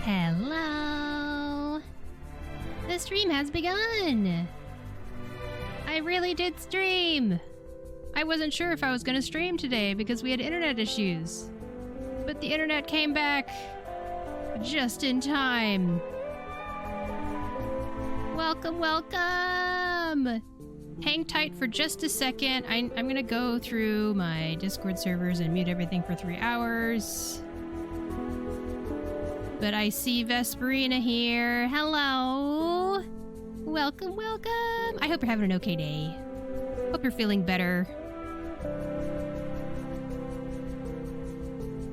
Hello! The stream has begun! I really did stream! I wasn't sure if I was gonna stream today because we had internet issues. But the internet came back just in time. Welcome, welcome! Hang tight for just a second. I'm gonna go through my Discord servers and mute everything for 3 hours. But I see Vesperina here. Hello! Welcome, welcome! I hope you're having an okay day. Hope you're feeling better.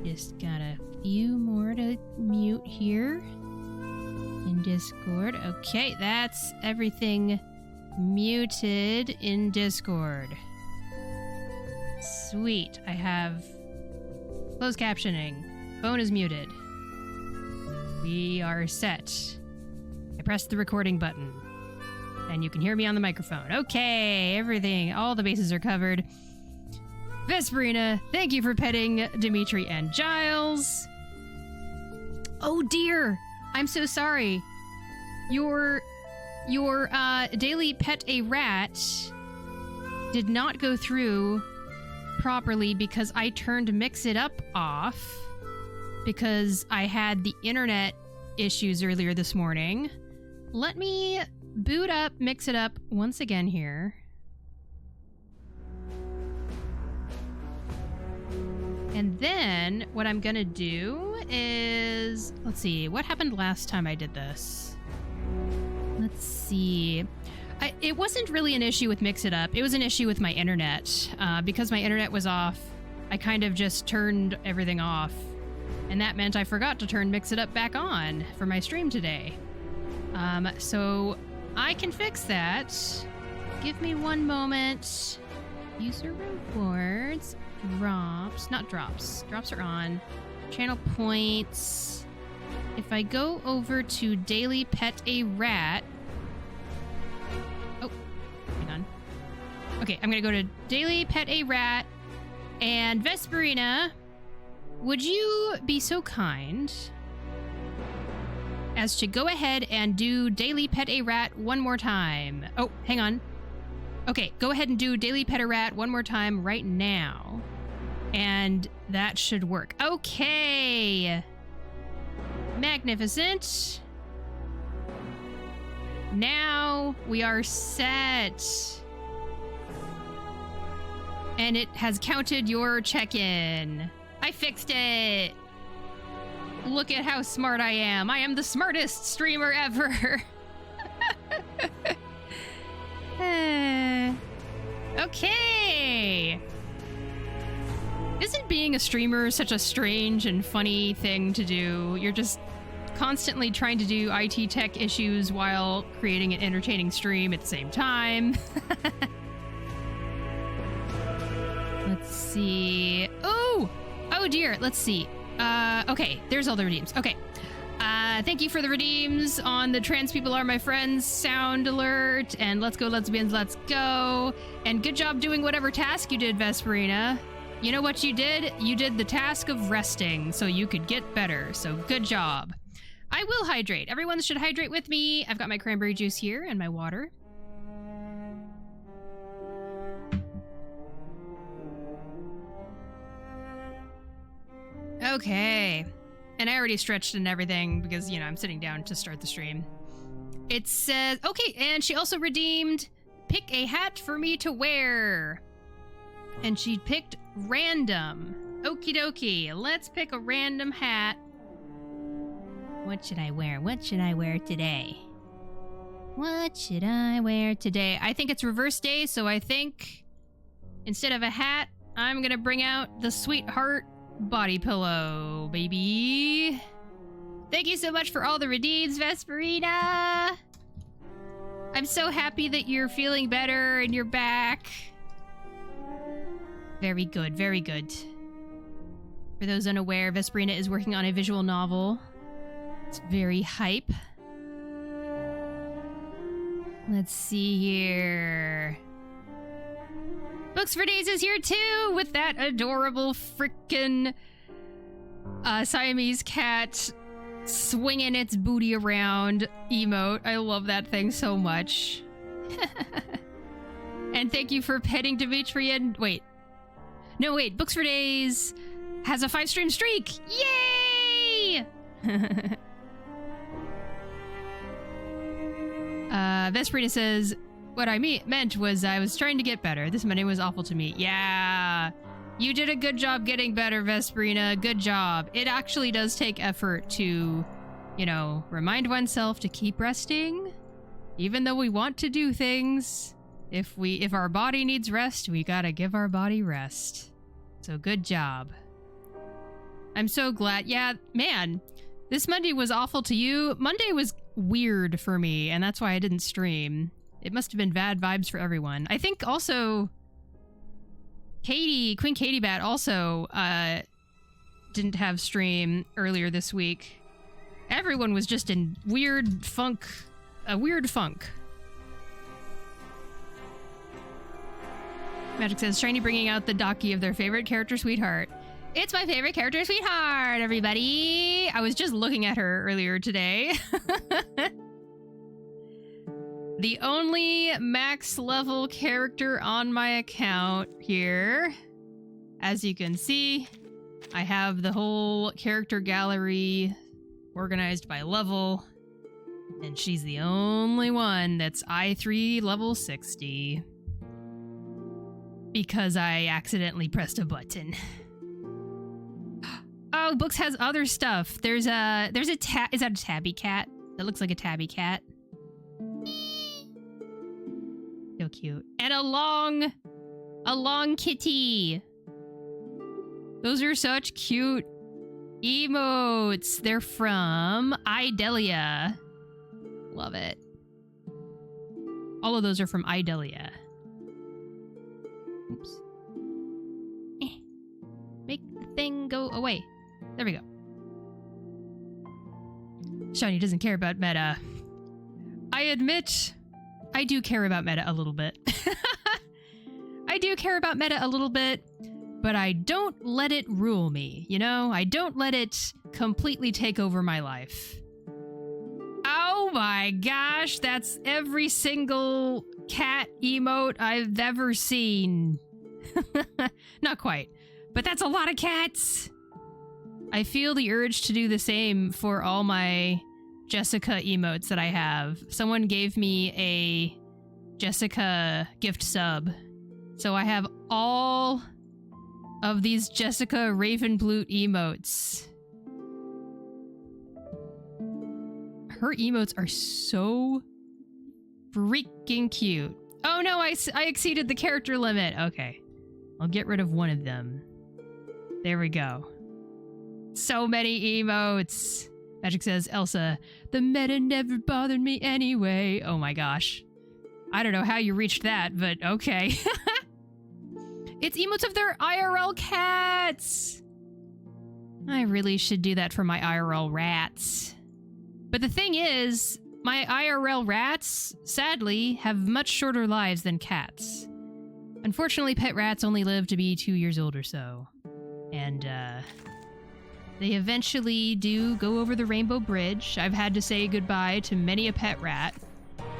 Just got a few more to mute here in Discord. Okay, that's everything muted in Discord. Sweet. I have closed captioning. Phone is muted. We are set. I pressed the recording button. And you can hear me on the microphone. Okay, everything, all the bases are covered. Vesperina, thank you for petting Dimitri and Giles. Oh dear, I'm so sorry. Your daily pet a rat did not go through properly because I turned Mix It Up off because I had the internet issues earlier this morning. Let me boot up Mix It Up once again here. And then what I'm gonna do is, let's see, what happened last time I did this? Let's see. It wasn't really an issue with Mix It Up. It was an issue with my internet. Because my internet was off, I kind of just turned everything off. And that meant I forgot to turn Mix It Up back on for my stream today. So I can fix that. Give me one moment. User rewards. Drops. Not drops. Drops are on. Channel points. If I go over to Daily Pet a Rat... Oh, hang on. Okay, I'm gonna go to Daily Pet a Rat. And Vesperina, would you be so kind as to go ahead and do Daily Pet a Rat one more time? Oh, hang on. Okay, go ahead and do Daily Pet a Rat one more time right now. And that should work. Okay. Magnificent. Now we are set. And it has counted your check-in. I fixed it. Look at how smart I am. I am the smartest streamer ever. Okay. Isn't being a streamer such a strange and funny thing to do? You're just constantly trying to do IT tech issues while creating an entertaining stream at the same time. Let's see. Oh dear. Let's see. Okay, there's all the redeems. Okay. Thank you for the redeems on the Trans People Are My Friends sound alert. And let's go, lesbians, let's go. And good job doing whatever task you did, Vesperina. You know what you did? You did the task of resting so you could get better. So good job. I will hydrate. Everyone should hydrate with me. I've got my cranberry juice here and my water. Okay. And I already stretched and everything because, you know, I'm sitting down to start the stream. It says, okay, and she also redeemed, pick a hat for me to wear. And she picked random. Okie dokie, let's pick a random hat. What should I wear? What should I wear today? What should I wear today? I think it's reverse day, so I think instead of a hat, I'm gonna bring out the Sweetheart body pillow, baby. Thank you so much for all the redeems, Vesperina. I'm so happy that you're feeling better and you're back. Very good, very good. For those unaware, Vesperina is working on a visual novel. It's very hype. Let's see here. Books for Days is here too, with that adorable frickin' Siamese cat swinging its booty around emote. I love that thing so much. And thank you for petting Dimitri and... Wait. No, wait. Books for Days has a 5-stream streak. Yay! Vesperina says, what I meant was I was trying to get better. This Monday was awful to me. Yeah. You did a good job getting better, Vesperina. Good job. It actually does take effort to, you know, remind oneself to keep resting. Even though we want to do things, if our body needs rest, we gotta give our body rest. So good job. I'm so glad. Yeah, man, this Monday was awful to you. Monday was weird for me, and that's why I didn't stream. It must have been bad vibes for everyone. I think also Queen Katie Bat also didn't have stream earlier this week. Everyone was just in a weird funk. Magic says, Shiny bringing out the Daki of their favorite character, Sweetheart. It's my favorite character, Sweetheart, everybody! I was just looking at her earlier today. The only max level character on my account here. As you can see, I have the whole character gallery organized by level. And she's the only one that's I3 level 60. Because I accidentally pressed a button. Oh, Books has other stuff. There's a is that a tabby cat? That looks like a tabby cat. So cute. And a long kitty. Those are such cute emotes. They're from Idelia. Love it. All of those are from Idelia. Oops. Make the thing go away. There we go. Shiny doesn't care about meta. I admit, I do care about meta a little bit. I do care about meta a little bit, but I don't let it rule me, you know? I don't let it completely take over my life. Oh my gosh, that's every single cat emote I've ever seen. Not quite, but that's a lot of cats. I feel the urge to do the same for all my Jessica emotes that I have. Someone gave me a Jessica gift sub, so I have all of these Jessica Ravenbloot emotes. Her emotes are so freaking cute. Oh no, I exceeded the character limit. Okay. I'll get rid of one of them. There we go. So many emotes. Magic says, Elsa, the meta never bothered me anyway. Oh my gosh. I don't know how you reached that, but okay. It's emotes of their IRL cats. I really should do that for my IRL rats. But the thing is, my IRL rats, sadly, have much shorter lives than cats. Unfortunately, pet rats only live to be 2 years old or so. And, they eventually do go over the Rainbow Bridge. I've had to say goodbye to many a pet rat.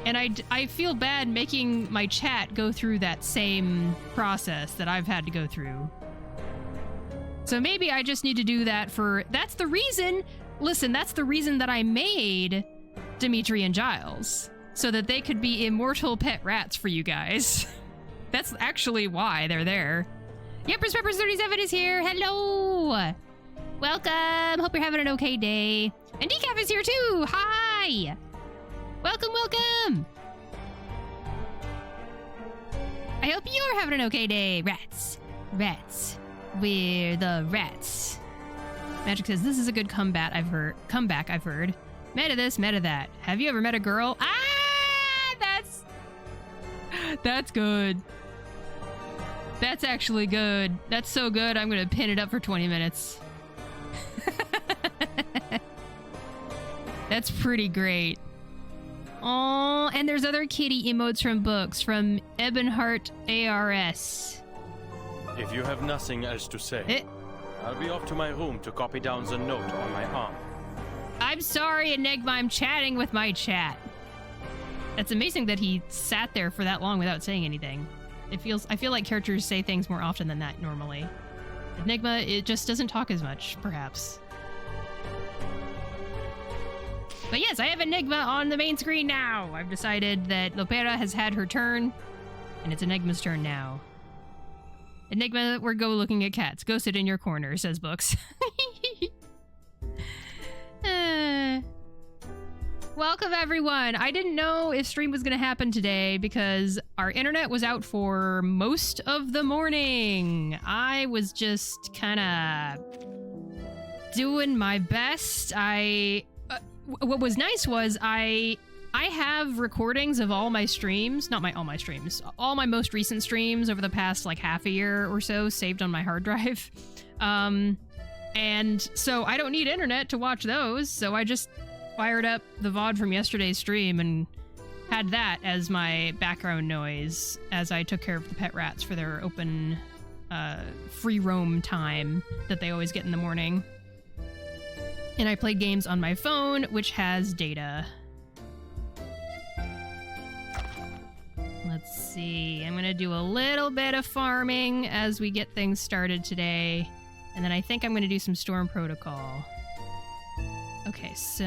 And I feel bad making my chat go through that same process that I've had to go through. So maybe I just need to do that for... That's the reason... Listen, that's the reason that I made Dimitri and Giles. So that they could be immortal pet rats for you guys. That's actually why they're there. Yepers Peppers 37 is here. Hello! Welcome! Hope you're having an okay day. And Decaf is here too! Hi! Welcome, welcome! I hope you're having an okay day. Rats. Rats. We're the rats. Magic says, this is a good comeback I've heard. Meta this, meta that. Have you ever met a girl? Ah! That's good. That's actually good. That's so good, I'm gonna pin it up for 20 minutes. That's pretty great. Oh, and there's other kitty emotes from Books from Ebonheart ARS. If you have nothing else to say, I'll be off to my room to copy down the note on my arm. I'm sorry, Enigma, I'm chatting with my chat. It's amazing that he sat there for that long without saying anything. I feel like characters say things more often than that normally. Enigma, it just doesn't talk as much, perhaps. But yes, I have Enigma on the main screen now. I've decided that Lopera has had her turn, and it's Enigma's turn now. Enigma, we're go looking at cats. Go sit in your corner, says Books. Welcome, everyone. I didn't know if stream was going to happen today because our internet was out for most of the morning. I was just kind of doing my best. What was nice was I have recordings of all my streams, not all my streams, all my most recent streams over the past like half a year or so saved on my hard drive. And so I don't need internet to watch those, so I just fired up the VOD from yesterday's stream and had that as my background noise as I took care of the pet rats for their open free roam time that they always get in the morning. And I played games on my phone, which has data. Let's see. I'm going to do a little bit of farming as we get things started today. And then I think I'm going to do some Storm Protocol. Okay, so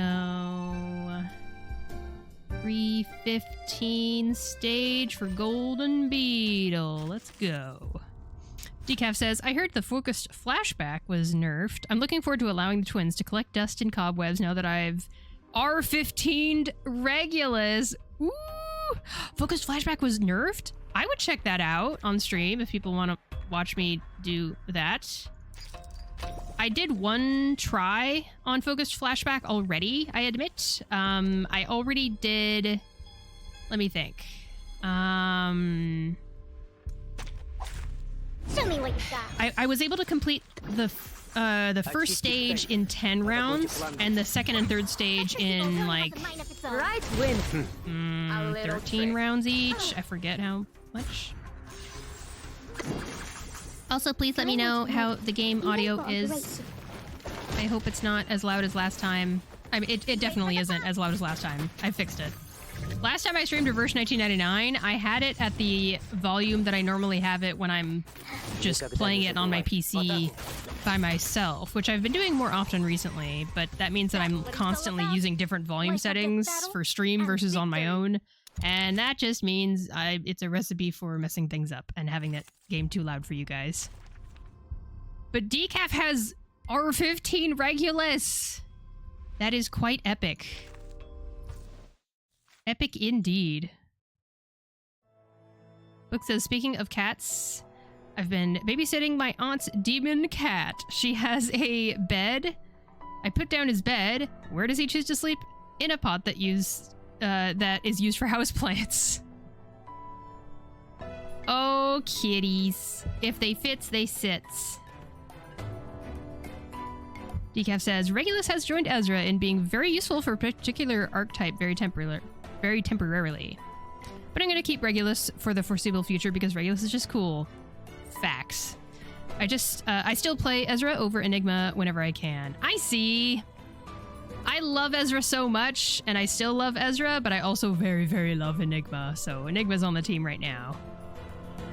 315 stage for Golden Beetle. Let's go. Decaf says, I heard the Focused Flashback was nerfed. I'm looking forward to allowing the twins to collect dust and cobwebs now that I've R15'd Regulus. Ooh! Focused Flashback was nerfed? I would check that out on stream if people want to watch me do that. I did one try on Focused Flashback already, I admit. I already did... Let me think. Show me what you got. I was able to complete the first stage in 10 rounds, and the second and third stage in, like, Right win. 13 rounds each. I forget how much. Also, please let me know how the game audio is. I hope it's not as loud as last time. I mean, it definitely isn't as loud as last time. I fixed it. Last time I streamed Reverse 1999, I had it at the volume that I normally have it when I'm just playing it on my PC by myself, which I've been doing more often recently, but that means that I'm constantly using different volume settings for stream versus on my own, and that just means it's a recipe for messing things up and having that game too loud for you guys. But Decaf has R15 Regulus! That is quite epic. Epic indeed. Book says, speaking of cats, I've been babysitting my aunt's demon cat. She has a bed. I put down his bed. Where does he choose to sleep? In a pot that is used for houseplants. Oh, kitties. If they fits, they sits. Decaf says, Regulus has joined Ezra in being very useful for a particular archetype very temporarily. But I'm going to keep Regulus for the foreseeable future because Regulus is just cool. Facts. I still play Ezra over Enigma whenever I can. I see. I love Ezra so much, and I still love Ezra, but I also very, very love Enigma. So Enigma's on the team right now.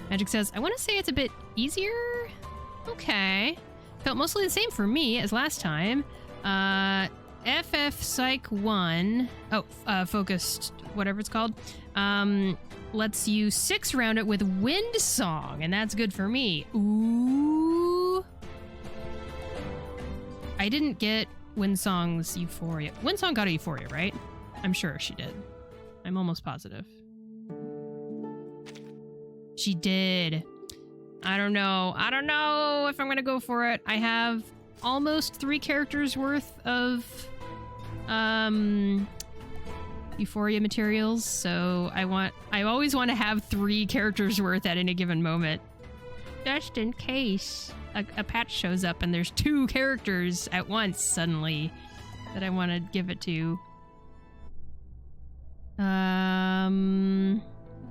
Magic says, I want to say it's a bit easier. Okay. Felt mostly the same for me as last time. FF Psych 1, Focused, whatever it's called, lets you 6-round it with Wind Song, and that's good for me. Ooh. I didn't get Wind Song's Euphoria. Wind Song got a Euphoria, right? I'm sure she did. I'm almost positive. She did. I don't know if I'm gonna go for it. I have almost 3 characters worth of Euphoria materials, so I always want to have 3 characters worth at any given moment, just in case a patch shows up and there's 2 characters at once suddenly that I want to give it to.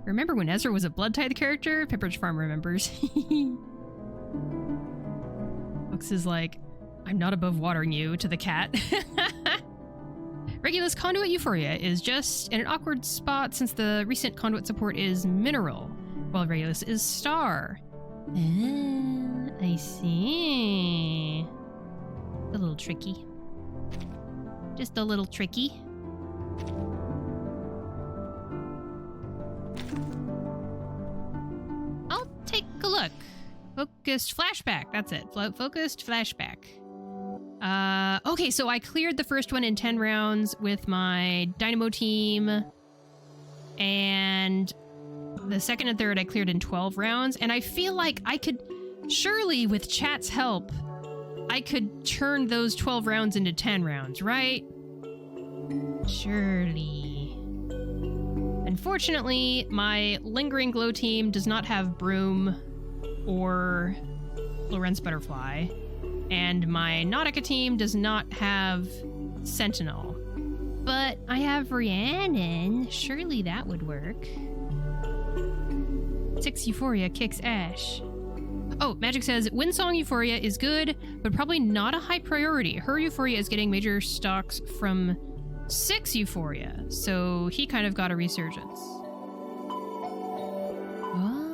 Remember when Ezra was a blood tithe character? Pepperidge Farm remembers. Books is like, I'm not above watering you to the cat. Regulus Conduit Euphoria is just in an awkward spot since the recent Conduit support is Mineral, while Regulus is Star. I see. A little tricky. Just a little tricky. I'll take a look. Focused Flashback. That's it. Focused Flashback. Okay, so I cleared the first one in 10 rounds with my Dynamo team. And the second and third I cleared in 12 rounds. And I feel like I could, surely with chat's help, I could turn those 12 rounds into 10 rounds, right? Surely. Unfortunately, my Lingering Glow team does not have Broom or Lorenz Butterfly, and my Nautica team does not have Sentinel. But I have Rhiannon. Surely that would work. 6 Euphoria kicks Ash. Oh, Magic says, Windsong Euphoria is good, but probably not a high priority. Her Euphoria is getting major stocks from 6 Euphoria, so he kind of got a resurgence. Oh.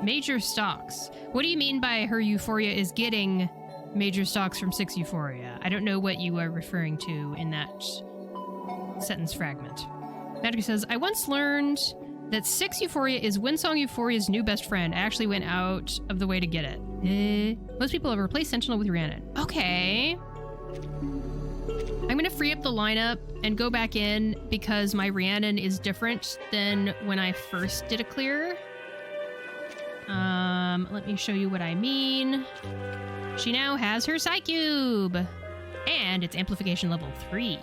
Major stocks. What do you mean by her Euphoria is getting major stocks from 6 Euphoria? I don't know what you are referring to in that sentence fragment. Magic says, I once learned that 6 Euphoria is Windsong Euphoria's new best friend. I actually went out of the way to get it. Most people have replaced Sentinel with Rhiannon. Okay. I'm going to free up the lineup and go back in because my Rhiannon is different than when I first did a clear. Let me show you what I mean. She now has her Psycube, and it's amplification level 3.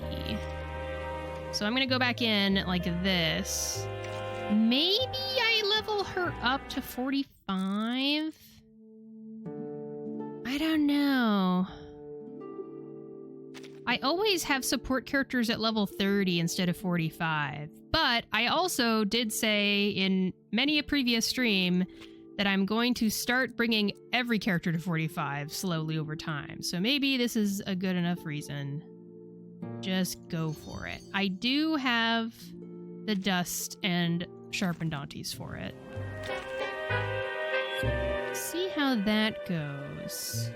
So I'm going to go back in like this. Maybe I level her up to 45? I don't know. I always have support characters at level 30 instead of 45. But I also did say in many a previous stream that I'm going to start bringing every character to 45 slowly over time. So maybe this is a good enough reason. Just go for it. I do have the Dust and Sharpened Daunties for it. Let's see how that goes.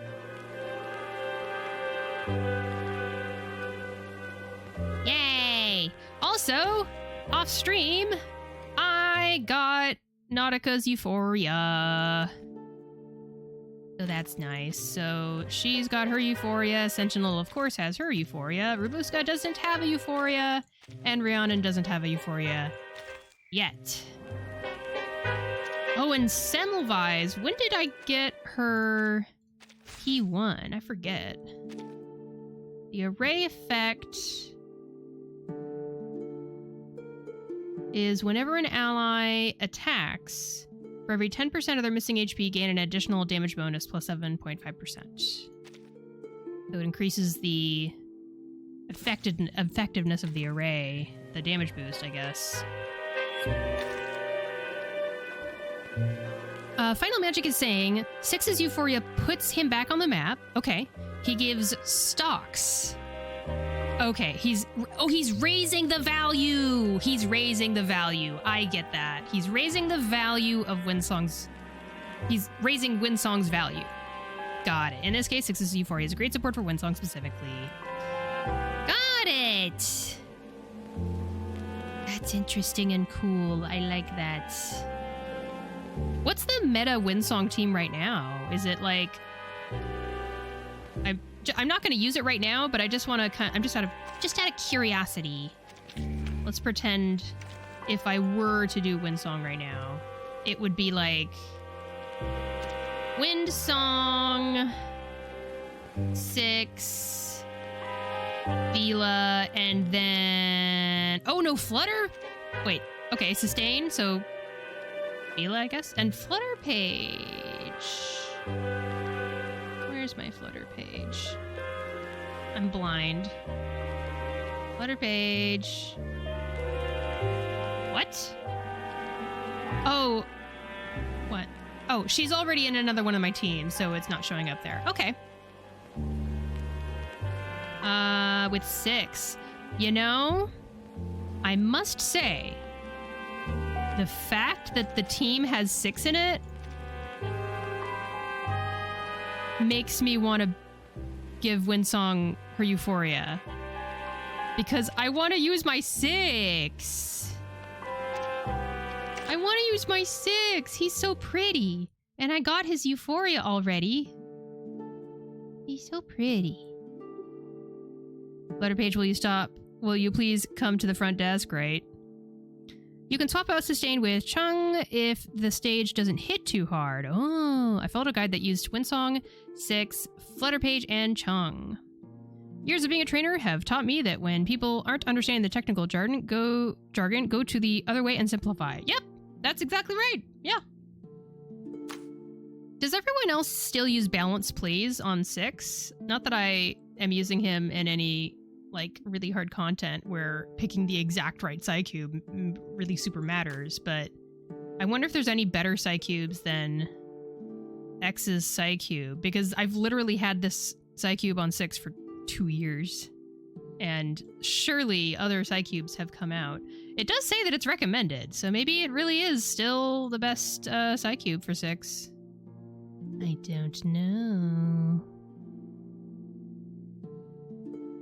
Yay! Also, off stream, I got Nautica's Euphoria. So that's nice. So she's got her Euphoria. Sentinel, of course, has her Euphoria. Rubuska doesn't have a Euphoria. And Rhiannon doesn't have a Euphoria yet. Oh, and Semmelweis. When did I get her P1? I forget. The array effect is whenever an ally attacks, for every 10% of their missing HP, gain an additional damage bonus plus 7.5%. So it increases the effectiveness of the array, the damage boost, I guess. Final Magic is saying 6's Euphoria puts him back on the map. Okay. He gives stocks. Okay, he's raising the value. He's raising the value. I get that. He's raising the value of Windsong's. He's raising Windsong's value. Got it. In this case, 6's Euphoria is a great support for Windsong specifically. Got it. That's interesting and cool. I like that. What's the meta Windsong team right now? Is it like... I'm not going to use it right now, but I just want to I'm just out of curiosity. Let's pretend if I were to do Windsong right now, it would be like Windsong 6 Vila and then Flutter? Wait, okay, sustain, so Vila, I guess, and Flutter page. Where's my Flutter page? I'm blind. Flutter page. What? Oh. What? Oh, she's already in another one of my teams, so it's not showing up there. Okay. With 6. You know, I must say, the fact that the team has 6 in it makes me want to give Winsong her Euphoria. Because I want to use my 6. I want to use my 6. He's so pretty. And I got his Euphoria already. He's so pretty. Letter Page, will you please come to the front desk? Right. You can swap out Sustain with Chung if the stage doesn't hit too hard. Oh, I followed a guide that used Winsong, 6, Flutter Page, and Chung. Years of being a trainer have taught me that when people aren't understanding the technical jargon, go to the other way and simplify. Yep, that's exactly right. Yeah. Does everyone else still use Balance Please on 6? Not that I am using him in any like really hard content where picking the exact right Psycube really super matters, but I wonder if there's any better Psycubes than X's Psycube, because I've literally had this Psycube on 6 for 2 years, and surely other Psycubes have come out. It does say that it's recommended, so maybe it really is still the best Psycube for 6. I don't know.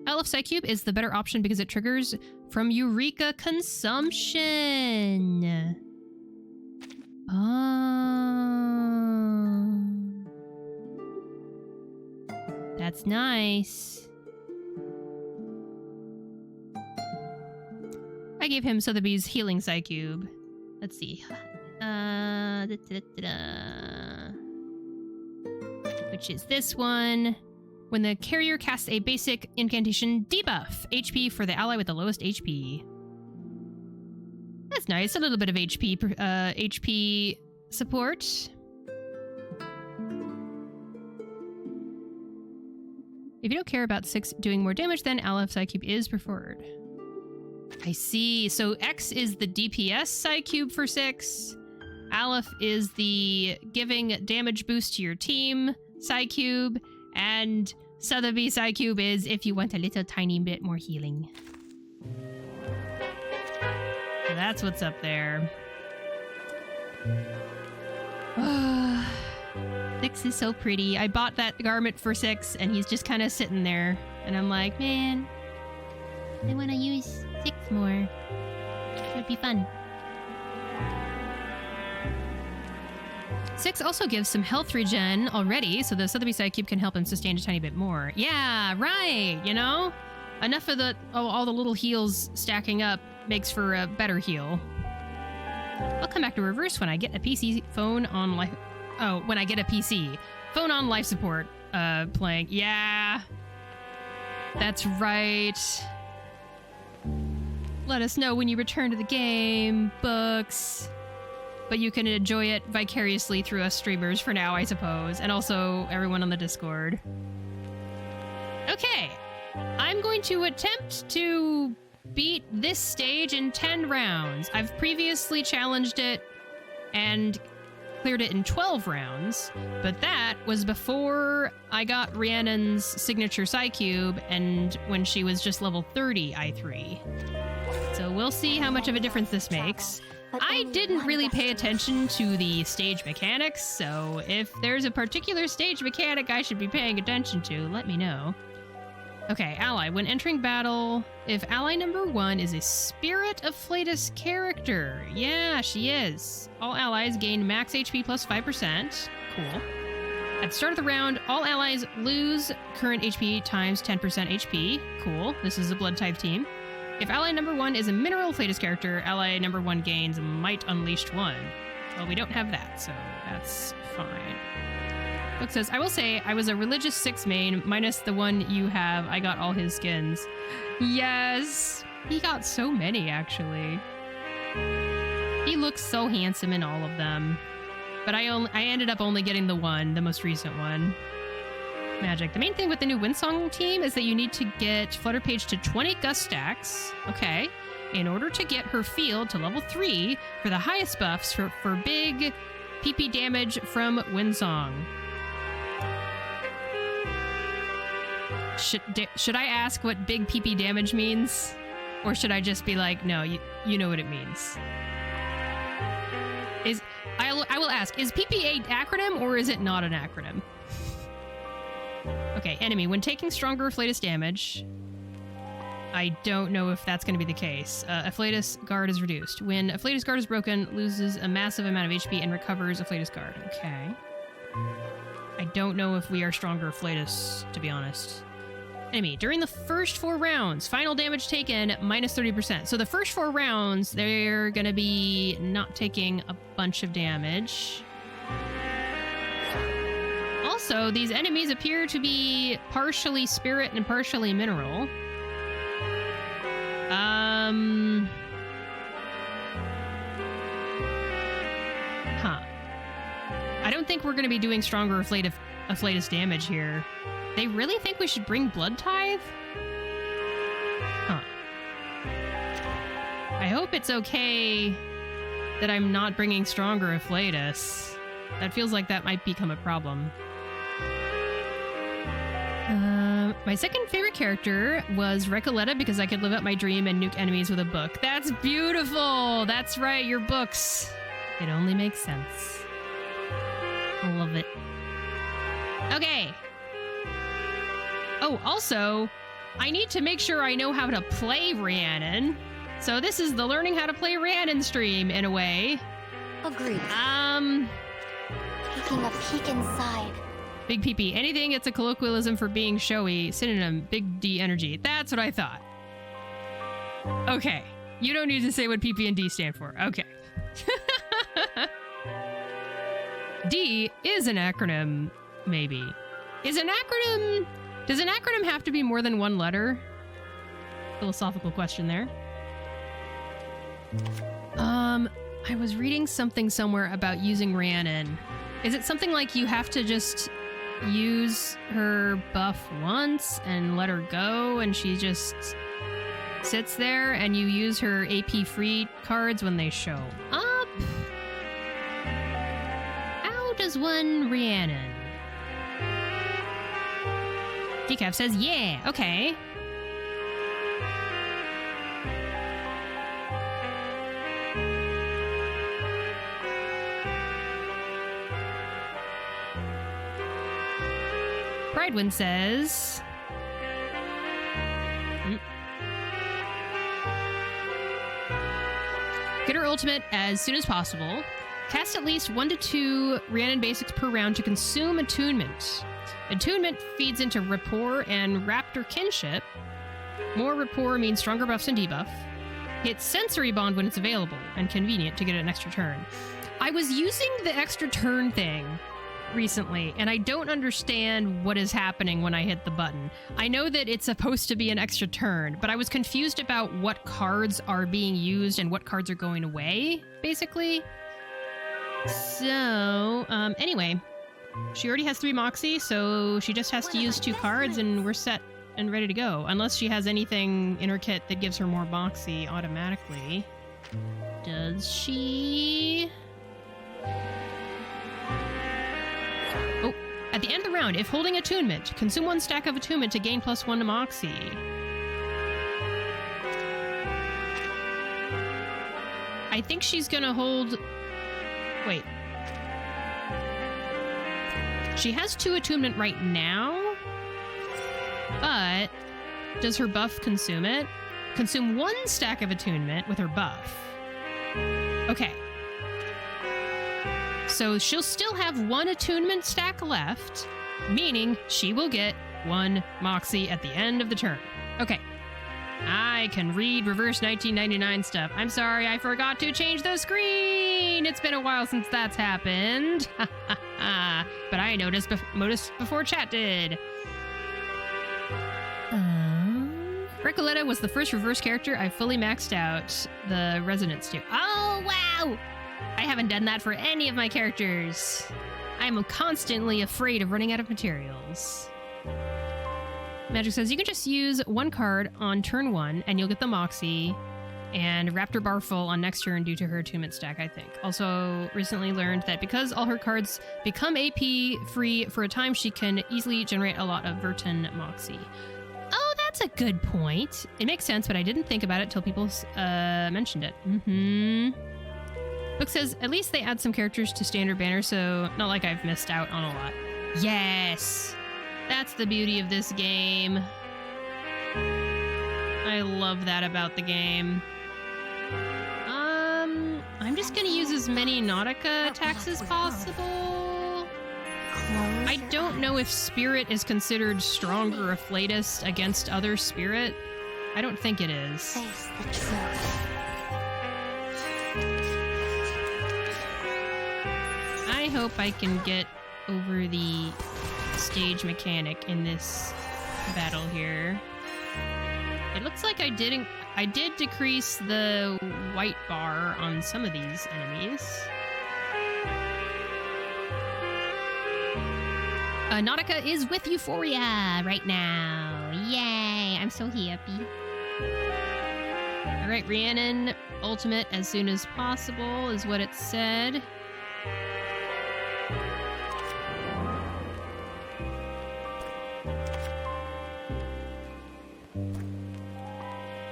LF Psycube is the better option because it triggers from Eureka consumption. Oh. That's nice. I gave him Sotheby's healing Psycube. Let's see. Which is this one. When the carrier casts a basic incantation, debuff HP for the ally with the lowest HP. That's nice. A little bit of HP support. If you don't care about 6 doing more damage, then LF Psycube is preferred. I see. So X is the DPS Psycube for 6. Aleph is the giving damage boost to your team Psycube. And Sotheby Psycube is if you want a little tiny bit more healing. So that's what's up there. 6 is so pretty. I bought that garment for 6 and he's just kind of sitting there. And I'm like, man, I want to use 6 more. It would be fun. 6 also gives some health regen already, so the Sotheby Psycube can help him sustain a tiny bit more. Yeah, right, you know? Enough of all the little heals stacking up makes for a better heal. I'll come back to reverse when I get a PC phone on life... Oh, when I get a PC. Phone on life support playing. Yeah. That's right. Let us know when you return to the game, Books. But you can enjoy it vicariously through us streamers for now, I suppose. And also everyone on the Discord. Okay. I'm going to attempt to beat this stage in 10 rounds. I've previously challenged it and cleared it in 12 rounds. But that was before I got Rhiannon's signature Psycube and when she was just level 30 I3. So we'll see how much of a difference this makes. I didn't really pay attention to the stage mechanics, so if there's a particular stage mechanic I should be paying attention to, let me know. Okay, ally. When entering battle, if ally number 1 is a Spirit of Flatus character. Yeah, she is. All allies gain max HP plus 5%. Cool. At the start of the round, all allies lose current HP times 10% HP. Cool. This is a blood type team. If ally number 1 is a Mineral Flatus character, ally number 1 gains Might Unleashed 1. Well, we don't have that, so that's fine. Book says, I will say, I was a religious 6 main, minus the one you have. I got all his skins. Yes! He got so many, actually. He looks so handsome in all of them. But I ended up only getting the one, the most recent one. Magic. The main thing with the new Winsong team is that you need to get Flutter Page to 20 Gust stacks, okay, in order to get her field to level 3 for the highest buffs for big PP damage from Winsong. Should I ask what big PP damage means? Or should I just be like, no, you know what it means? I will ask, is PP a acronym or is it not an acronym? Okay, enemy. When taking stronger Afflatus damage, I don't know if that's going to be the case. Afflatus guard is reduced. When Afflatus guard is broken, loses a massive amount of HP and recovers Afflatus guard. Okay. I don't know if we are stronger Afflatus, to be honest. Enemy. During the first 4 rounds, final damage taken, minus 30%. So the first 4 rounds, they're going to be not taking a bunch of damage. Also, these enemies appear to be partially spirit and partially mineral. I don't think we're going to be doing stronger Afflatus damage here. They really think we should bring Blood Tithe? Huh. I hope it's okay that I'm not bringing stronger Afflatus. That feels like that might become a problem. My second favorite character was Recoletta because I could live out my dream and nuke enemies with a book. That's beautiful! That's right, your books. It only makes sense. I love it. Okay. Oh, also, I need to make sure I know how to play Rhiannon. So this is the learning how to play Rhiannon stream, in a way. Agreed. Taking a peek inside. Big PP. Anything it's a colloquialism for being showy. Synonym, big D energy. That's what I thought. Okay. You don't need to say what PP and D stand for. Okay. D is an acronym, maybe. Does an acronym have to be more than 1 letter? Philosophical question there. I was reading something somewhere about using Rhiannon. Is it something like you have to just use her buff once and let her go and she just sits there and you use her AP free cards when they show up? How does one Rhiannon? Decaf says, yeah, okay. Pridewind says... Get her ultimate as soon as possible. Cast at least 1 to 2 Rhiannon basics per round to consume attunement. Attunement feeds into rapport and raptor kinship. More rapport means stronger buffs and debuff. Hits sensory bond when it's available and convenient to get an extra turn. I was using the extra turn thing recently, and I don't understand what is happening when I hit the button. I know that it's supposed to be an extra turn, but I was confused about what cards are being used and what cards are going away, basically. So, anyway, she already has 3 Moxie, so she just has to use 2 cards and we're set and ready to go. Unless she has anything in her kit that gives her more Moxie automatically. Does she? Oh, at the end of the round, if holding attunement, consume 1 stack of attunement to gain +1 to Moxie. I think she's gonna hold... Wait. She has 2 attunement right now, but does her buff consume it? Consume 1 stack of attunement with her buff. Okay. So she'll still have 1 attunement stack left, meaning she will get 1 Moxie at the end of the turn. Okay. I can read reverse 1999 stuff. I'm sorry, I forgot to change the screen. It's been a while since that's happened. But I noticed before chat did. Recoletta was the first reverse character I fully maxed out the resonance to. Oh, wow! I haven't done that for any of my characters. I'm constantly afraid of running out of materials. Magic says you can just use 1 card on turn 1 and you'll get the Moxie. and Raptor Bar full on next turn due to her attunement stack, I think. Also, recently learned that because all her cards become AP free for a time, she can easily generate a lot of Vertin Moxie. Oh, that's a good point. It makes sense, but I didn't think about it till people mentioned it. Book says, at least they add some characters to standard banner, so not like I've missed out on a lot. Yes! That's the beauty of this game. I love that about the game. I'm just gonna use as many Nautica attacks as possible. I don't know if Spirit is considered stronger or flatest against other Spirit. I don't think it is. Face the truth. I hope I can get over the stage mechanic in this battle here. It looks like I did decrease the white bar on some of these enemies. Nautica is with Euphoria right now. Yay, I'm so happy. All right, Rhiannon, ultimate as soon as possible is what it said.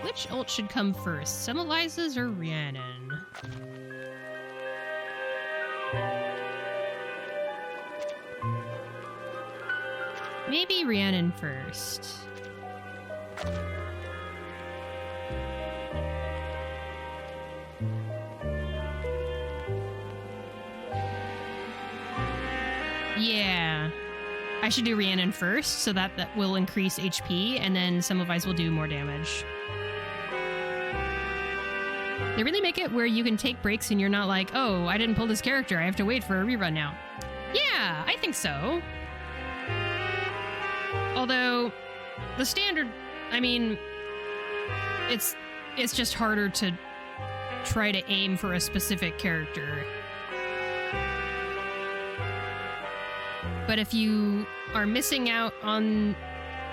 Which ult should come first, Semmelweis's or Rhiannon? Maybe Rhiannon first. Yeah. I should do Rhiannon first, so that will increase HP, and then Semmelweis will do more damage. They really make it where you can take breaks and you're not like, oh, I didn't pull this character, I have to wait for a rerun now. Yeah, I think so. Although, the standard, I mean, it's just harder to try to aim for a specific character. But if you are missing out on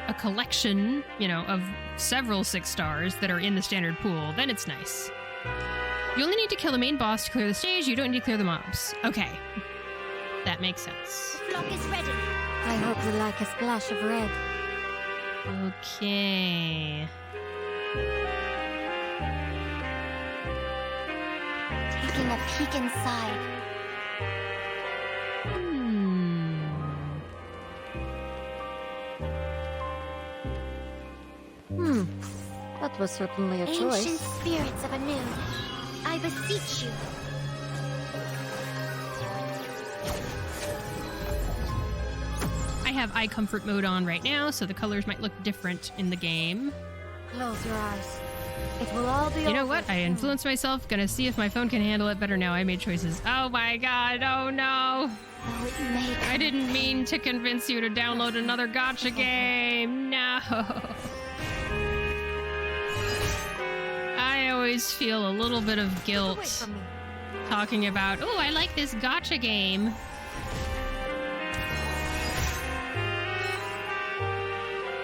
a collection, you know, of several 6 stars that are in the standard pool, then it's nice. You only need to kill the main boss to clear the stage, you don't need to clear the mobs. Okay. That makes sense. The flock is ready. I hope you like a splash of red. Okay. Taking a peek inside. That was certainly a Ancient choice. spirits of anew, I beseech you. I have eye comfort mode on right now, so the colors might look different in the game. Close your eyes. It will all be You know over what? I soon. influenced myself. Gonna see if my phone can handle it better now. I made choices. Oh my god, oh no. Though it may I didn't mean to convince you to download another gotcha game. No. I always feel a little bit of Away guilt from me. talking about, oh, I like this gotcha game.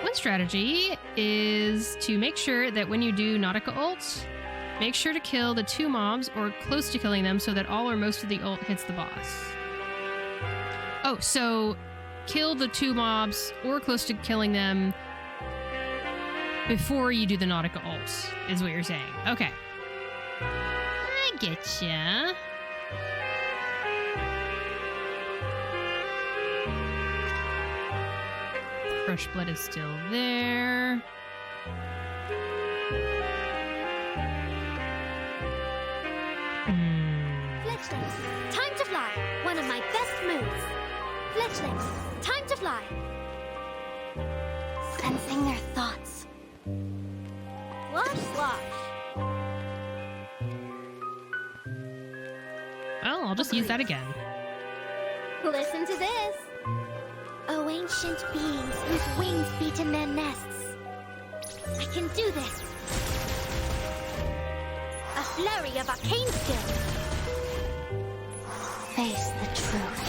One strategy is to make sure that when you do Nautica ult, make sure to kill the 2 mobs or close to killing them so that all or most of the ult hits the boss. Oh, so kill the 2 mobs or close to killing them before you do the Nautica ult, is what you're saying. Okay. I getcha. Fresh blood is still there. Fletchlings, time to fly. One of my best moves. Fletchlings, time to fly. Sensing their thoughts. Slash. Well, I'll just use that again. Listen to this. Oh, ancient beings whose wings beat in their nests. I can do this. A flurry of arcane skill. Face the truth.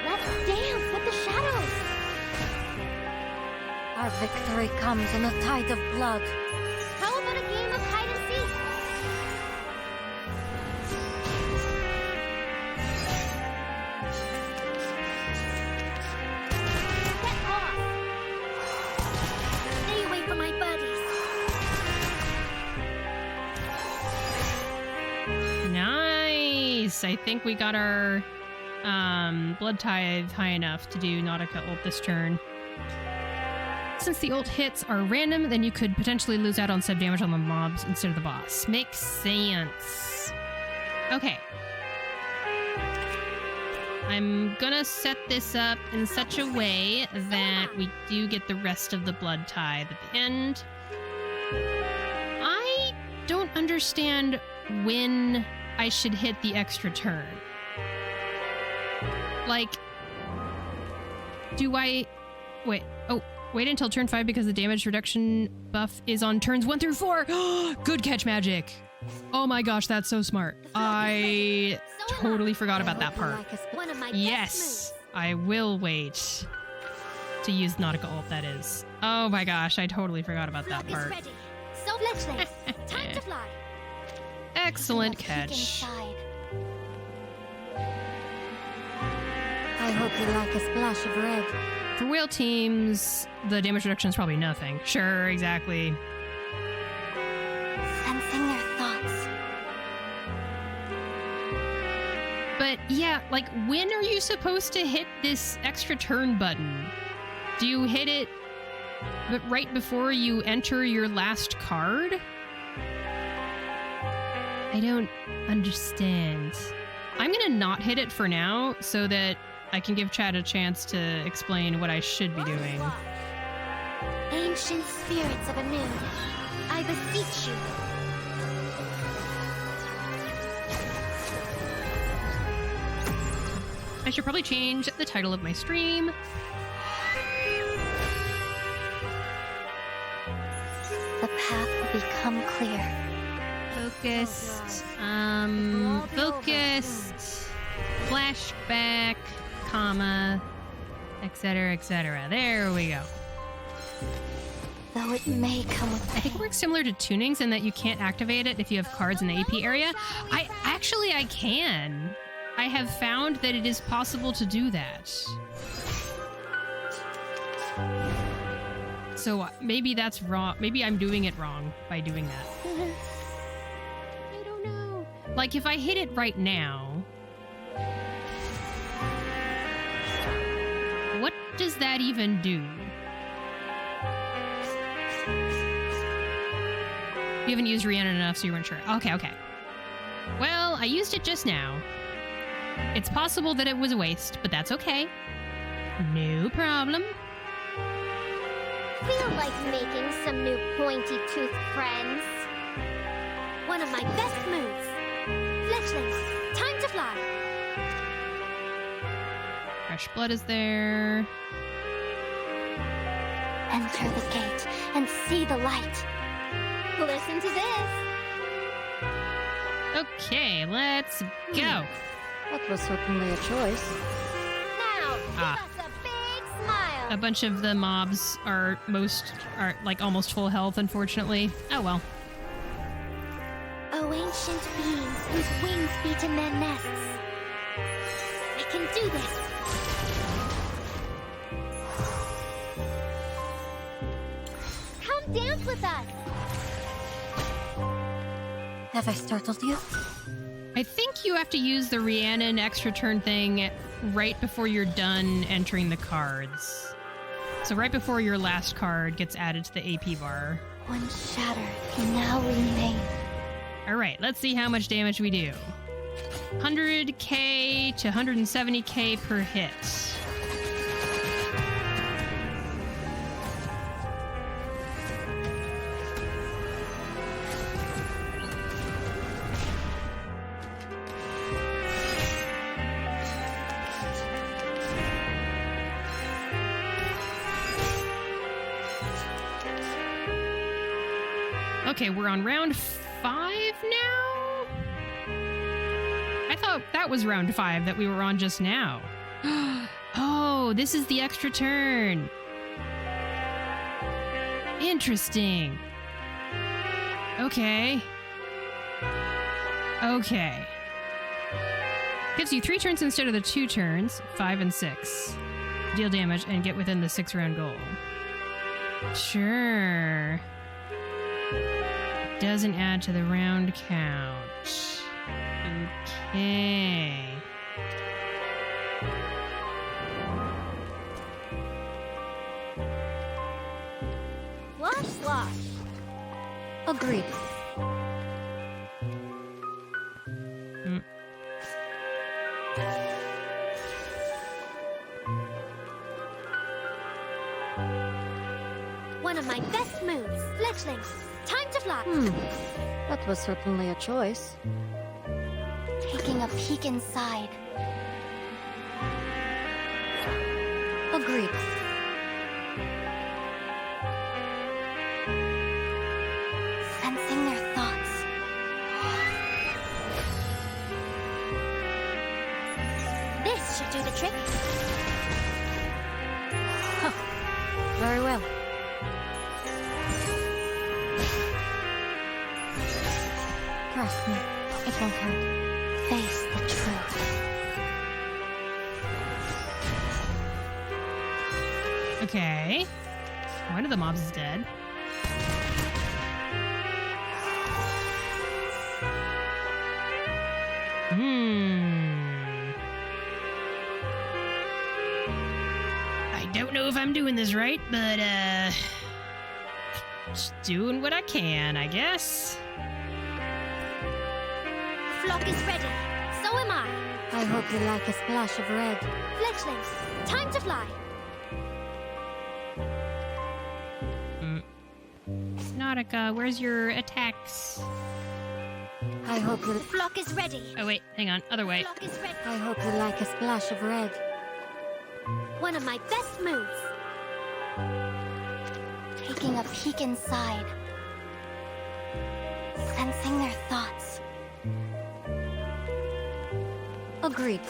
Let's dance with the shadows. Our victory comes in a tide of blood. How about a game of hide and Yes, I think we got our blood tithe high enough to do Nautica ult this turn. Since the ult hits are random, then you could potentially lose out on sub damage on the mobs instead of the boss. Makes sense. Okay. I'm gonna set this up in such a way that we do get the rest of the blood tithe at the end. I don't understand when I should hit the extra turn. Like, do I... Wait, oh, wait until turn 5 because the damage reduction buff is on turns 1 through 4. Good catch, Magic. Oh my gosh, that's so smart. I totally forgot about that part. Yes, I will wait to use Nautica ult, that is. Oh my gosh, I totally forgot about that part. So fletchlings, time to fly. Excellent catch. I hope you like a splash of red. For whale teams, the damage reduction is probably nothing. Sure, exactly. Sensing their thoughts. But yeah, like, when are you supposed to hit this extra turn button? Do you hit it right before you enter your last card? I don't understand. I'm gonna not hit it for now so that I can give Chad a chance to explain what I should be doing. Ancient spirits of Anu, I beseech you. I should probably change the title of my stream. The path will become clear. Focused, focused, flashback, comma, etc., etc. There we go. Though it may come with I think it works similar to tunings in that you can't activate it if you have cards in the AP area. I can. I have found that it is possible to do that. So maybe that's wrong. Maybe I'm doing it wrong by doing that. I don't know. Like, if I hit it right now, what does that even do? You haven't used Rhiannon enough, so you weren't sure. Okay. Well, I used it just now. It's possible that it was a waste, but that's okay. No problem. Feel like making some new pointy-toothed friends. One of my best moves. Fletchlings, time to fly. Fresh blood is there. Enter the gate and see the light. Listen to this. Okay, let's go. That was certainly a choice. Now, give us a big smile. A bunch of the mobs are like almost full health, unfortunately. Oh well. Oh, ancient beings whose wings beat in their nests. I can do this. Come dance with us. Have I startled you? I think you have to use the Rhiannon extra turn thing right before you're done entering the cards. So right before your last card gets added to the AP bar. One shatter can now remain. All right, let's see how much damage we do. 100k to 170k per hit. Okay, we're on round 5 now? I thought that was round 5 that we were on just now. Oh, this is the extra turn. Interesting. Okay. Gives you 3 turns instead of the 2 turns, 5 and 6. Deal damage and get within the 6-round goal. Sure. Doesn't add to the round count. Okay. Flash slosh. Agreed. Mm. One of my best moves. Fletchling. Time to fly. That was certainly a choice. Taking a peek inside. Agreed. Sensing their thoughts. This should do the trick. Very well. Trust me, it won't hurt. Face the truth. Okay. One of the mobs is dead. I don't know if I'm doing this right, but, just doing what I can, I guess. Flock is ready. So am I. I hope you like a splash of red. Fletchlings, time to fly. Nautica, where's your attacks? I hope you... Flock is ready. Oh, wait, hang on. Other way. Flock is ready. I hope you like a splash of red. One of my best moves. Taking a peek inside. Sensing their thoughts. Agreed.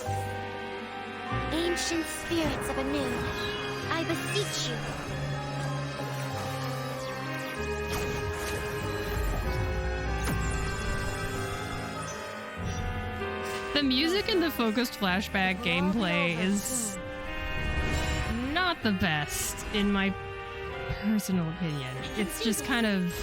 Ancient spirits of anew, I beseech you. The music in the Focused Flashback gameplay is not the best, in my personal opinion. It's just kind of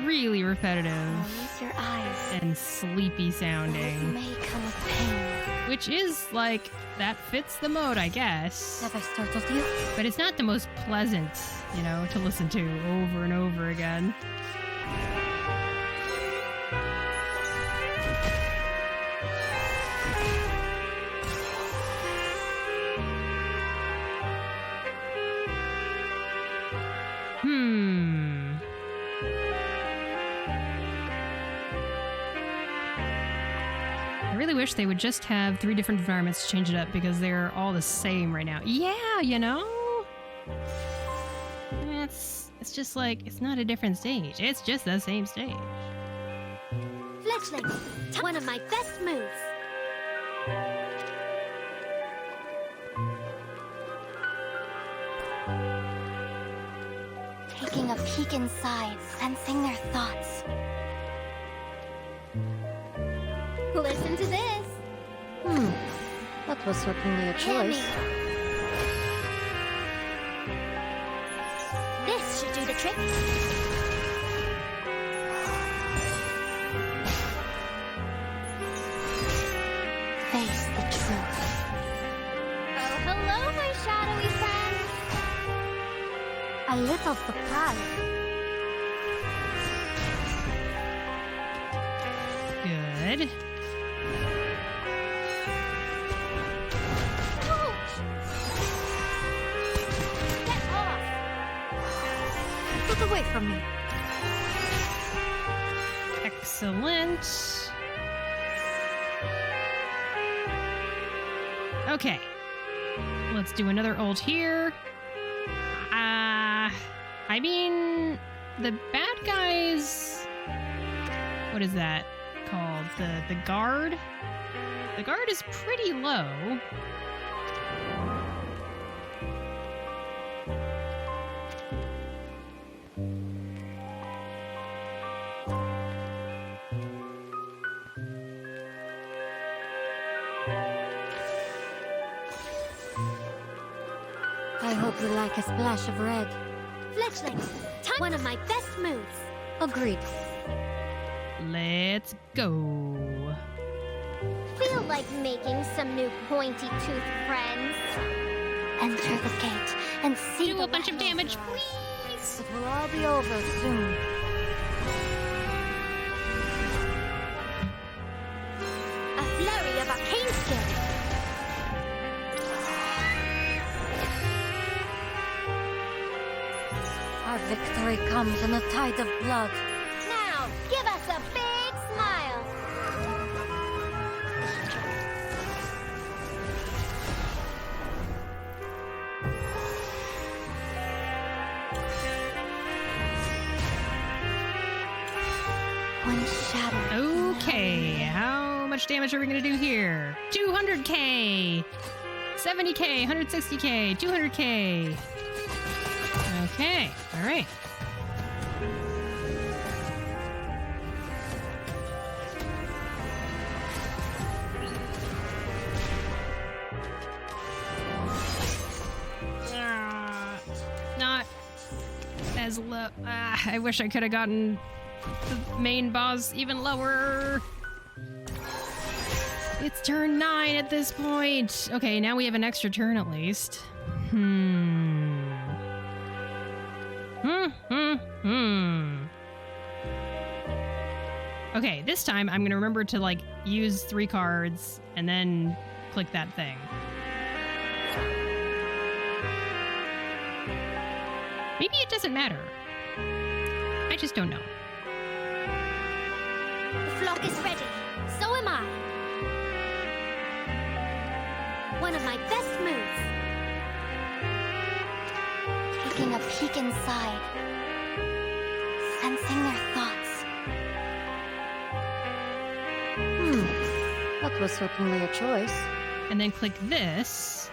really repetitive Close your eyes. and sleepy It sounding, may come with pain. which is, like, that fits the mode, I guess. Have I startled you? But it's not the most pleasant, you know, to listen to over and over again. I really wish they would just have 3 different environments to change it up because they're all the same right now. Yeah, you know? It's just like, it's not a different stage. It's just the same stage. Fletchlings, one of my best moves. Taking a peek inside, sensing their thoughts. Listen to this. That was certainly a Hear me. choice. This should do the trick. Face the truth. Oh, hello, my shadowy friends. A little surprise. Good. Ouch! Get off. Get away from me. Excellent. Okay. Let's do another ult here. I mean, the bad guys... What is that called? The guard? The guard is pretty low. I hope you like a splash of red. Fletchlings, time. One of my best moves. Agreed. let's go. Feel like making some new pointy-toothed friends. Enter the gate and see Do the a bunch of battle. damage, please. It will all be over soon. A flurry of arcane skill. Our victory comes in a tide of blood. Now, give us a big smile. One shadow. Okay, how much damage are we gonna do here? 200k, 70k, 160k, 200k. Okay, all right. Not as low. I wish I could have gotten the main boss even lower. It's turn 9 at this point. Okay, now we have an extra turn at least. Okay, this time I'm gonna remember to like use 3 cards and then click that thing. Maybe it doesn't matter. I just don't know. The flock is ready. So am I. One of my best moves. Taking a peek inside. Sensing their thoughts. That was certainly a choice. And then click this,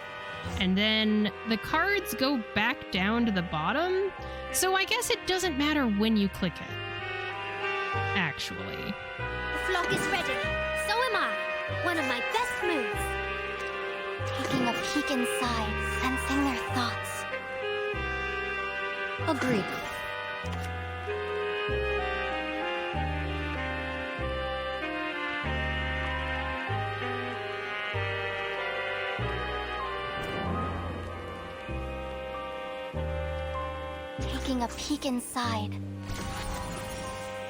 and then the cards go back down to the bottom. So I guess it doesn't matter when you click it. Actually. The flock is ready. So am I. One of my best moves. Taking a peek inside. Sensing their thoughts. Agreed. Taking a peek inside.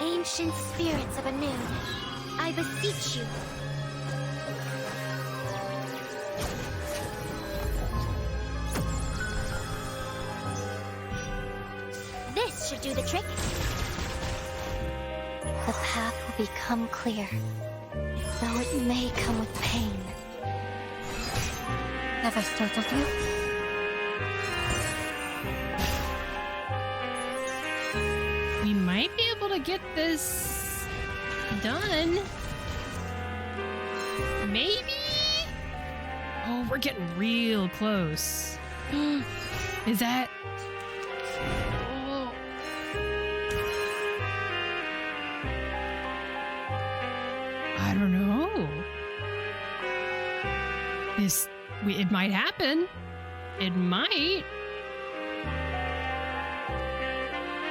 Ancient spirits of Anu, I beseech you. This should do the trick. The path will become clear, though it may come with pain. Never startled you? We might be able to get this done. Maybe? Oh, we're getting real close. Is that... Oh. I don't know. It might happen. It might.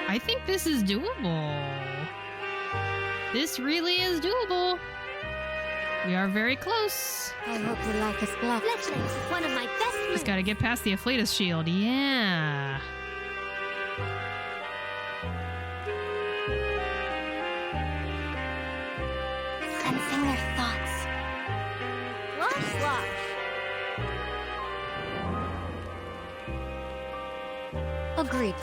I think this is doable. This really is doable. We are very close. I hope you like us black. Fletchling, one of my best moves. Just gotta get past the Afflatus shield. Yeah. Sensing their thoughts. Slosh, slosh. Agreed.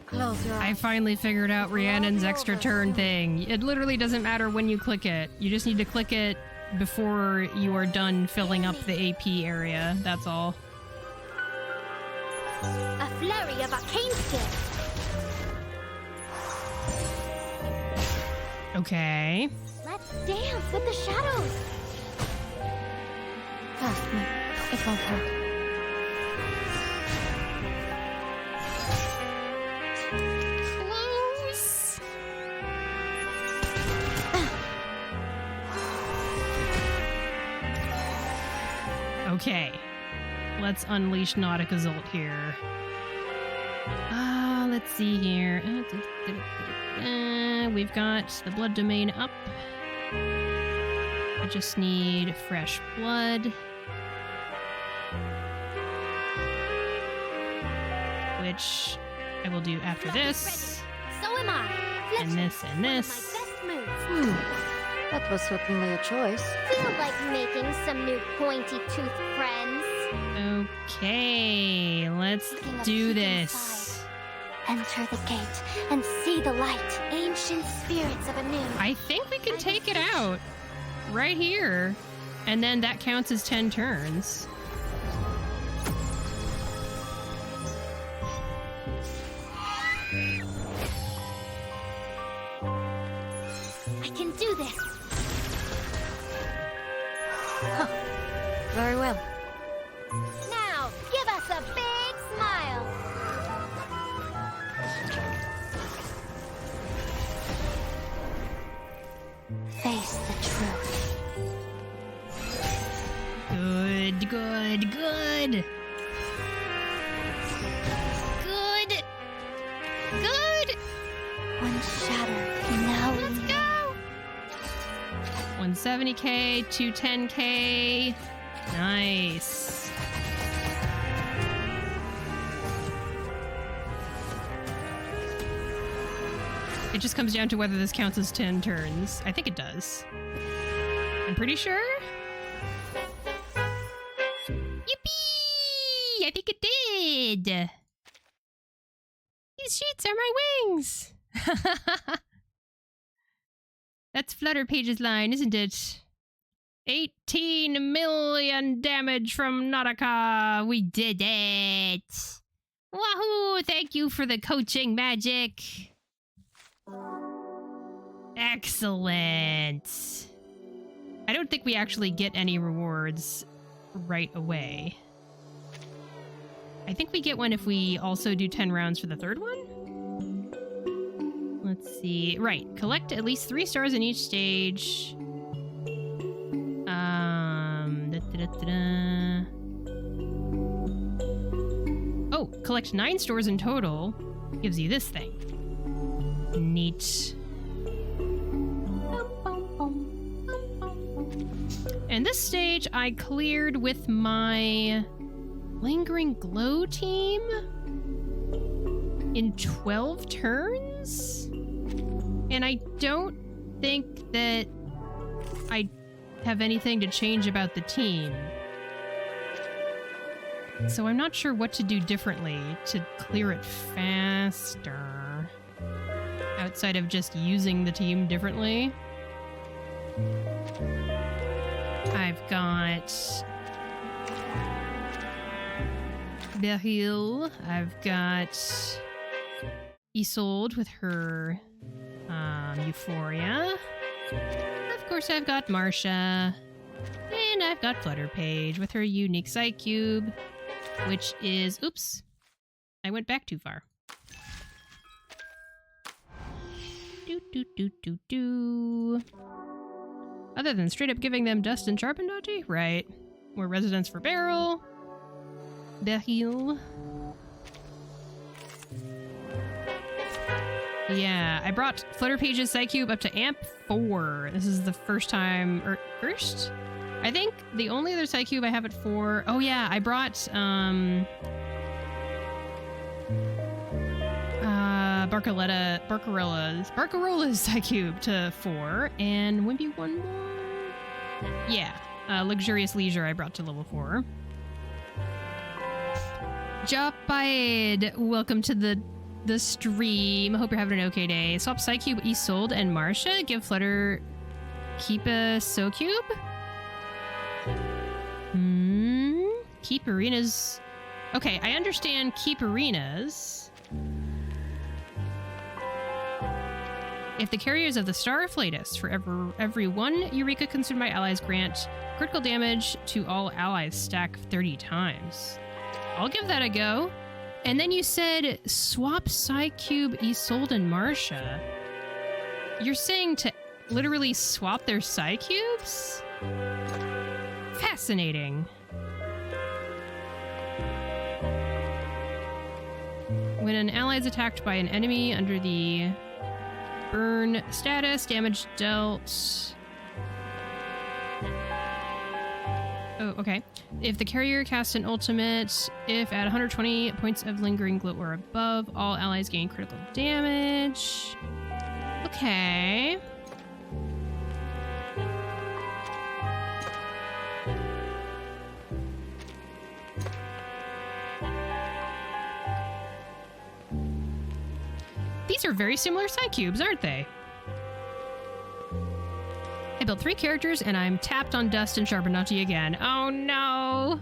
Close your I eyes. finally figured out Rhiannon's extra turn thing. It literally doesn't matter when you click it. You just need to click it before you are done filling up the AP area. That's all. A flurry of arcane skill. Okay. Let's dance with the shadows. Trust me, it won't hurt. Close. Okay. Let's unleash Nautic Azult here. Let's let's see here. We've got the blood domain up. I just need fresh blood. Which I will do after this. So am I. And this and this. My best moves. That was certainly a choice. Feel like making some new pointy-toothed friends. Okay, let's Taking a do peek this. inside. Enter the gate and see the light. Ancient spirits of Anu. I think we can take it out right here. And then that counts as 10 turns. I can do this. Very well. Now, give us a big smile. Face the truth. Good, good, good. Good. Good. One shatter, now Let's go. 170k, 210k. Nice. It just comes down to whether this counts as 10 turns. I think it does. I'm pretty sure. Yippee! I think it did. These sheets are my wings. That's Flutter Page's line, isn't it? 18 million damage from Nautica. We did it. Wahoo! Thank you for the coaching magic. Excellent. I don't think we actually get any rewards right away. I think we get one if we also do 10 rounds for the third one. Let's see. Right. Collect at least 3 stars in each stage. Oh, collect 9 stores in total. Gives you this thing. Neat. And this stage I cleared with my Lingering Glow team in 12 turns? And I don't think that I have anything to change about the team. So I'm not sure what to do differently to clear it faster. Outside of just using the team differently. I've got Beryl. I've got Isolde with her Euphoria. Of course, I've got Marcia. And I've got Flutter Page with her unique Psych Cube, which is... Oops. I went back too far. Do. Other than straight up giving them dust and Sharpendoji? Right. More residence for Beryl. Yeah, I brought Flutter Page's Psycube up to Amp 4. This is the first time... Or first? I think the only other Psycube I have at 4... Oh yeah, I brought... Barcarolla's Psycube to 4, and maybe one more? Yeah, Luxurious Leisure I brought to level 4. Jopaid, welcome to the stream. Hope you're having an okay day. Swap Psycube, Isolde, and Marcia. Give Flutter keep a SoCube? Keep arenas. Okay, I understand keep arenas. If the carriers of the Star Afflatus, for every one Eureka consumed by allies, grant critical damage to all allies, stack 30 times. I'll give that a go. And then you said swap Psycube, Isolde, and Marcia. You're saying to literally swap their Psycubes? Fascinating. When an ally is attacked by an enemy under the burn status, damage dealt... Oh, okay. If the carrier casts an ultimate, if at 120 points of lingering glow or above, all allies gain critical damage. Okay. These are very similar side cubes, aren't they? I built 3 characters and I'm tapped on dust and Sharpenauty again. Oh no!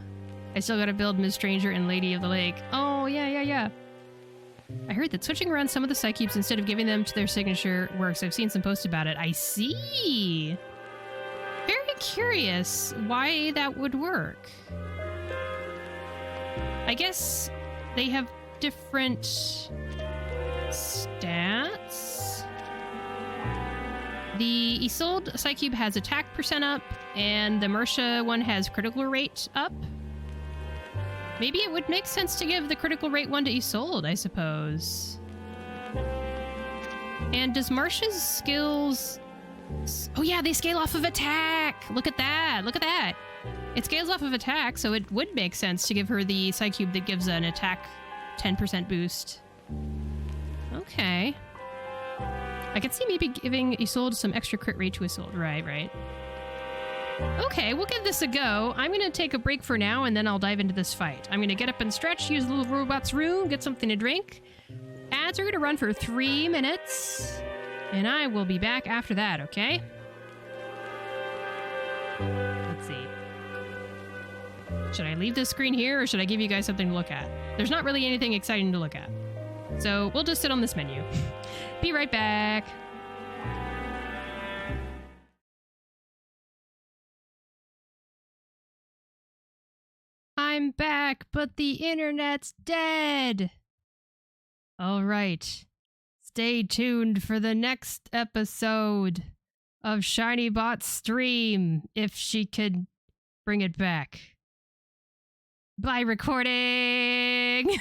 I still gotta build Ms. Stranger and Lady of the Lake. Oh, yeah. I heard that switching around some of the side cubes instead of giving them to their signature works. I've seen some posts about it. I see! Very curious why that would work. I guess they have different stats? The Isolde side cube has attack percent up, and the Mersha one has critical rate up. Maybe it would make sense to give the critical rate one to Isolde, I suppose. And does Mersha's skills... Oh yeah, they scale off of attack! Look at that! Look at that! It scales off of attack, so it would make sense to give her the side cube that gives an attack 10% boost. Okay. I could see maybe giving Isolde some extra crit rate to Isolde. Right. Okay, we'll give this a go. I'm going to take a break for now, and then I'll dive into this fight. I'm going to get up and stretch, use the little robot's room, get something to drink. Ads are going to run for 3 minutes, and I will be back after that, okay? Let's see. Should I leave this screen here, or should I give you guys something to look at? There's not really anything exciting to look at. So we'll just sit on this menu. Be right back. I'm back, but the internet's dead. All right. Stay tuned for the next episode of ShinyBot's stream, if she could bring it back. Bye, recording!